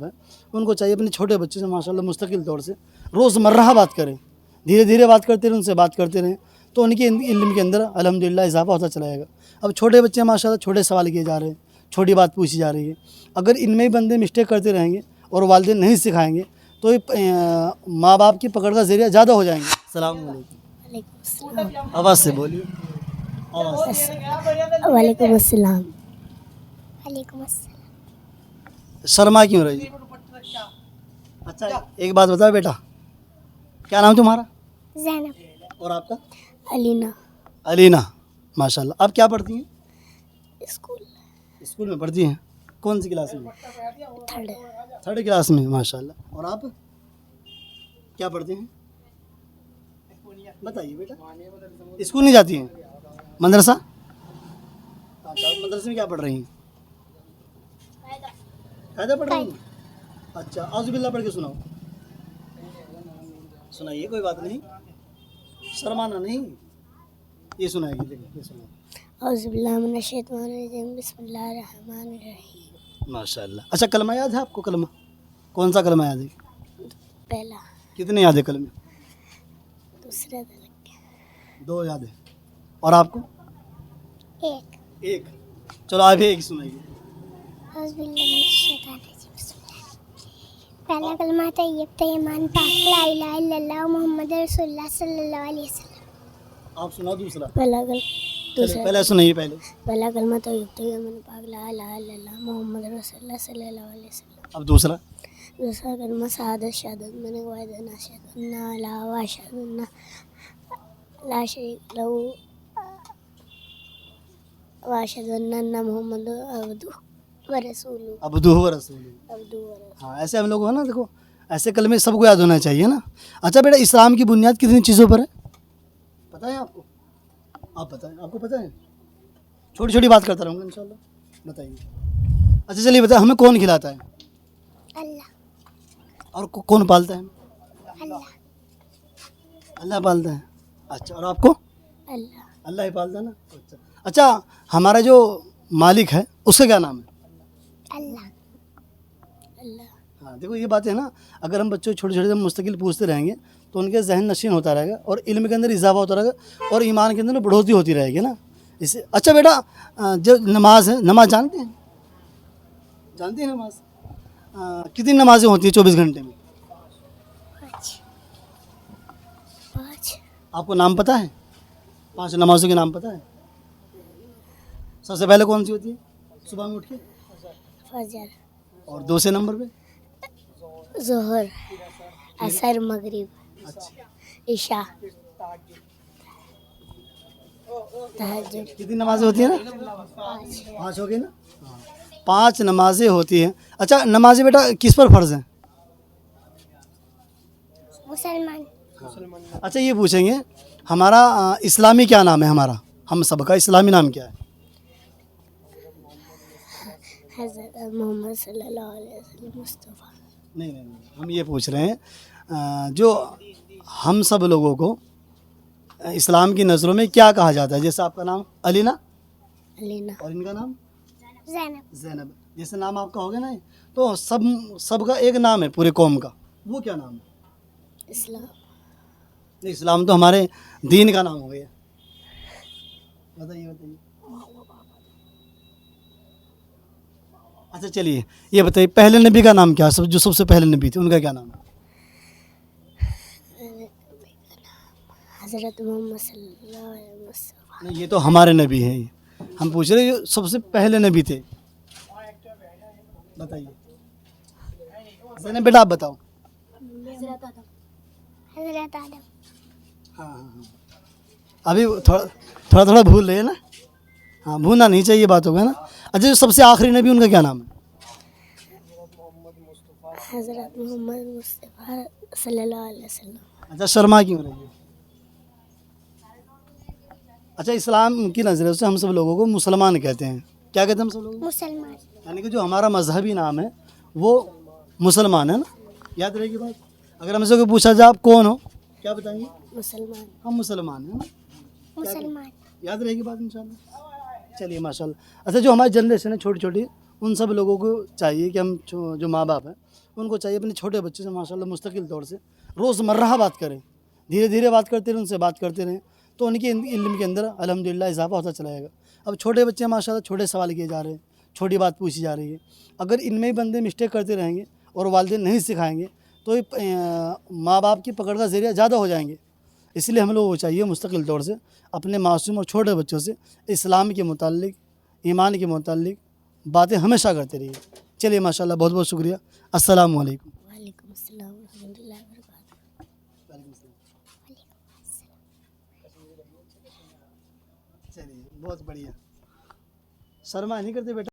है, उनको चाहिए अपने छोटे बच्चे से माशाल्लाह मुस्तकिल तौर से रोज़मर्रा बात करें, धीरे धीरे बात करते रहें, उनसे बात करते रहें तो उनके इल्म के अंदर अल्हम्दुलिल्लाह इजाफा होता चला जाएगा। अब छोटे बच्चे माशाल्लाह छोटे सवाल किए जा रहे हैं, छोटी बात पूछी जा रही है। अगर इनमें ही बंदे मिस्टेक करते रहेंगे और वालिदैन नहीं सिखाएंगे तो ये माँ बाप की पकड़ का ज़रिया ज़्यादा हो जाएंगे। अस्सलाम वालेकुम। आवाज़ से बोलिए। वालेकुम अस्सलाम। वालेकुम अस्सलाम। शर्मा क्यों रही है? अच्छा एक बात बताओ बेटा, क्या नाम तुम्हारा ज़ैनब। और आपका? अलीना। अलीना, माशाल्लाह। आप क्या पढ़ती हैं? स्कूल स्कूल में पढ़ती हैं? कौन सी क्लास में? थर्ड। थर्ड क्लास में, माशाल्लाह। और आप क्या पढ़ते हैं? बताइए बेटा। स्कूल नहीं जाती हैं? मदरसा? अच्छा, मदरसे में क्या पढ़ रही हैं? कायदा पढ़ रही हैं? अच्छा, औज़ुबिल्लाह पढ़ के सुनाओ। सुनाइए, कोई बात नहीं, शर्माना नहीं, ये सुनाएगी। देखिए ये सुनाओ। औज़ुबिल्लाहि मिनश्शैतानिर्रजीम, बिस्मिल्लाहिर्रहमानिर्रहीम। माशाल्लाह। अच्छा, कलमा याद है आपको? कलमा कौन सा कलमा याद है? पहला, कितने याद है कलमे? दूसरा, तलक। 2 याद है। और आपको? एक। चलो आप एक सुनाइए। औज़ुबिल्लाहि मिनश्शैतानिर्रजीम, बिस्मिल्लाह। पहला कलमा तैयब तैयमान पाक ला इलाहा इल्लल्लाह मुहम्मद रसूलुल्लाह सल्लल्लाहु अलैहि वसल्लम। आप सुनाओ दूसरा। दूसरा, पहले सुनाइए पहले। पहला कलमा तैयब तैयमान पाक ला इलाहा इल्लल्लाह मुहम्मद रसूलुल्लाह सल्लल्लाहु अलैहि वसल्लम। अब दूसरा। दूसरा कलमा शहादत शहादत मैंने वाहिद नाशहदु अन्ना ला वाशहदु अन्ना ला शरीक लहू वाशहदु अन्ना मुहम्मद अब्दुहु व रसूलुहु। अब्दुहु व रसूलुहु। अब्दुहु व रसूलुहु। हाँ, ऐसे हम लोग है ना, देखो ऐसे कलमे सबको याद होना चाहिए ना। अच्छा बेटा, इस्लाम की बुनियाद कितनी चीज़ों पर है पता है आपको? आप बताएं, आपको पता है? छोटी छोटी बात करता रहूँगा इंशाल्लाह, बताइए। अच्छा चलिए बताएं, हमें कौन खिलाता है? अल्लाह। और कौन पालता है? अल्लाह। अल्लाह पालता है। अच्छा, और आपको? अल्लाह। अल्लाह ही पालता है ना। अच्छा, हमारा जो मालिक है उसका क्या नाम है? अल्लाह। अल्लाह। हाँ देखो, ये बात है ना, अगर हम बच्चों छोटे छोटे मुस्तकिल पूछते रहेंगे तो उनके जहन नशीन होता रहेगा और इल्म के अंदर इजाफा होता रहेगा और ईमान के अंदर बढ़ोतरी होती रहेगी ना इससे। अच्छा बेटा, जो नमाज है, नमाज जानते हैं? जानते हैं नमाज? कितनी नमाजें होती हैं 24 घंटे में? 5। आपको नाम पता है? 5 नमाजों के नाम पता है? सबसे पहले कौन सी होती है सुबह में उठ के? फजर। और दूसरे नंबर पे? ज़ोहर, असर, मगरिब, अच्छा, इशा, तहज्जुद। कितनी नमाजें होती हैं ना? 5 हो गई ना। हाँ, 5 नमाजें होती हैं। अच्छा, नमाजें बेटा किस पर फ़र्ज़ हैं? मुसलमान। अच्छा ये पूछेंगे, हमारा इस्लामी क्या नाम है? हमारा हम सबका इस्लामी नाम क्या है? हज़रत मोहम्मद सल्लल्लाहु अलैहि वसल्लम मुस्तफ़ा। नहीं, हम ये पूछ रहे हैं जो हम सब लोगों को इस्लाम की नज़रों में क्या कहा जाता है? जैसे आपका नाम अलीना अलीना। और इनका नाम ज़ैनब। ज़ैनब, जैसे नाम आपका हो गया ना, तो सबका एक नाम है पूरे कौम का, वो क्या नाम है? इस्लाम। नहीं, इस्लाम तो हमारे दीन का नाम हो गया। बताइए। अच्छा चलिए ये बताइए, पहले नबी का नाम क्या? जो सबसे पहले नबी थे उनका क्या नाम है? हज़रत मोहम्मद सल्लल्लाहु अलैहि वसल्लम। नहीं, ये तो हमारे नबी हैं। हम पूछ रहे हैं जो सबसे पहले नबी थे, बताइए। ज़ैनब बेटा आप बताओ। हज़रत आदम। हज़रत आदम। हाँ, अभी थोड़ा भूल रहे हैं ना। हाँ, भूलना नहीं चाहिए बातों का ना। अच्छा, जो सबसे आखिरी नबी उनका क्या नाम है? हज़रत मोहम्मद मुस्तफ़ा सल्लल्लाहु अलैहि वसल्लम। अच्छा, शर्मा क्यों रही है? अच्छा, इस्लाम की नज़र से हम सब लोगों को मुसलमान कहते हैं। क्या कहते हैं हम सब लोग? मुसलमान। यानी कि जो हमारा मजहबी नाम है वो मुसलमान है ना। याद रहेगी बात। अगर हमसे कोई पूछा जाए आप कौन हो, क्या बताएंगे? मुसलमान। हम मुसलमान हैं ना। मुसलमान। याद रहेगी बात इंशाल्लाह। चलिए माशाल्लाह। अच्छा, जो हमारी जनरेशन है छोटी छोटी, उन सब लोगों को चाहिए कि हम जो माँ बाप हैं उनको चाहिए अपने छोटे बच्चों से माशाल्लाह मुस्तकिल तौर से रोज़मर्रा बात करें, धीरे धीरे बात करते रहें, उनसे बात करते रहें, तो उनके इल्म के अंदर अल्हम्दुलिल्लाह इजाफा होता चला जाएगा। अब छोटे बच्चे माशाल्लाह छोटे सवाल किए जा रहे हैं, छोटी बात पूछी जा रही है। अगर इनमें ही बंदे मिस्टेक करते रहेंगे और वालिदैन नहीं सिखाएंगे तो ये माँ बाप की पकड़ का ज़रिया ज़्यादा हो जाएंगे। इसलिए हम लोगों को चाहिए मुस्तकिल तौर से अपने मासूम और छोटे बच्चों से इस्लाम के मुतालिक, ईमान के मुतालिक बातें हमेशा करते रहिए। चलिए माशाल्लाह, बहुत बहुत शुक्रिया। अस्सलामु अलैकुम। वालेकुम अस्सलाम रहमतुल्लाहि व बरकातहू। चलिए बहुत बढ़िया। शर्मा नहीं करते बेटा?